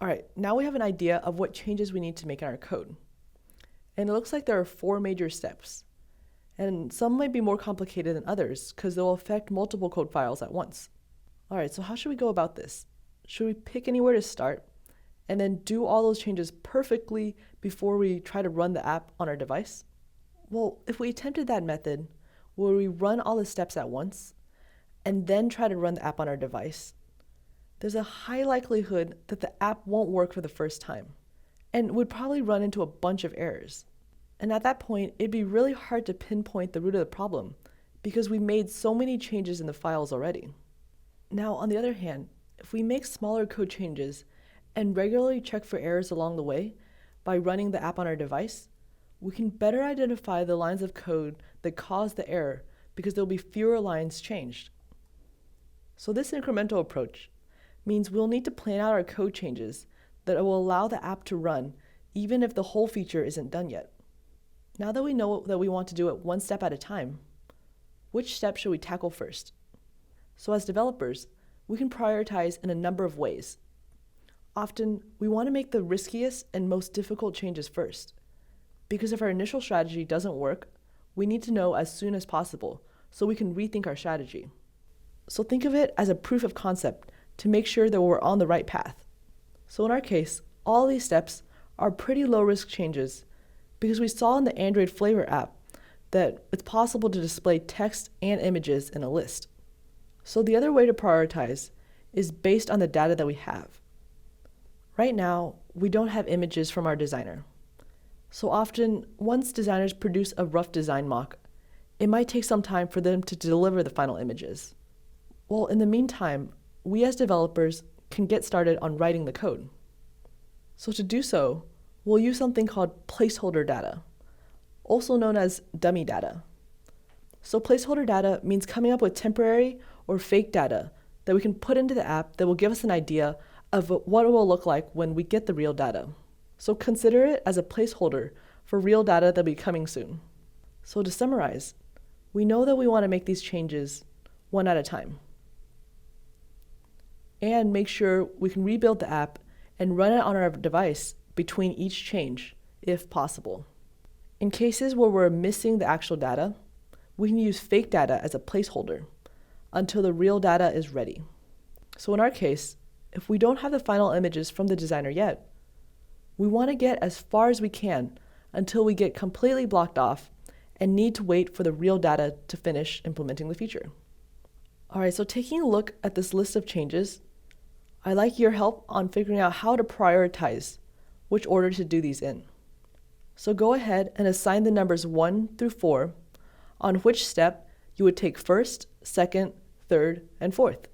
All right, now we have an idea of what changes we need to make in our code. And it looks like there are 4 major steps. And some might be more complicated than others because they'll affect multiple code files at once. All right, so how should we go about this? Should we pick anywhere to start and then do all those changes perfectly before we try to run the app on our device? Well, if we attempted that method, where we run all the steps at once and then try to run the app on our device, there's a high likelihood that the app won't work for the first time and would probably run into a bunch of errors. And at that point, it'd be really hard to pinpoint the root of the problem because we made so many changes in the files already. Now, on the other hand, if we make smaller code changes and regularly check for errors along the way by running the app on our device, we can better identify the lines of code that caused the error because there'll be fewer lines changed. So this incremental approach means we'll need to plan out our code changes that will allow the app to run even if the whole feature isn't done yet. Now that we know that we want to do it one step at a time, which step should we tackle first? So as developers, we can prioritize in a number of ways. Often, we want to make the riskiest and most difficult changes first, because if our initial strategy doesn't work, we need to know as soon as possible so we can rethink our strategy. So think of it as a proof of concept to make sure that we're on the right path. So in our case, all these steps are pretty low-risk changes because we saw in the Android Flavor app that it's possible to display text and images in a list. So the other way to prioritize is based on the data that we have. Right now, we don't have images from our designer. So often, once designers produce a rough design mock, it might take some time for them to deliver the final images. Well, in the meantime, we as developers can get started on writing the code. So to do so, we'll use something called placeholder data, also known as dummy data. So placeholder data means coming up with temporary or fake data that we can put into the app that will give us an idea of what it will look like when we get the real data. So consider it as a placeholder for real data that'll be coming soon. So to summarize, we know that we want to make these changes one at a time and make sure we can rebuild the app and run it on our device between each change, if possible. In cases where we're missing the actual data, we can use fake data as a placeholder until the real data is ready. So in our case, if we don't have the final images from the designer yet, we want to get as far as we can until we get completely blocked off and need to wait for the real data to finish implementing the feature. All right, so taking a look at this list of changes, I'd like your help on figuring out how to prioritize which order to do these in. So go ahead and assign the numbers 1 through 4 on which step you would take first, second, third, and fourth.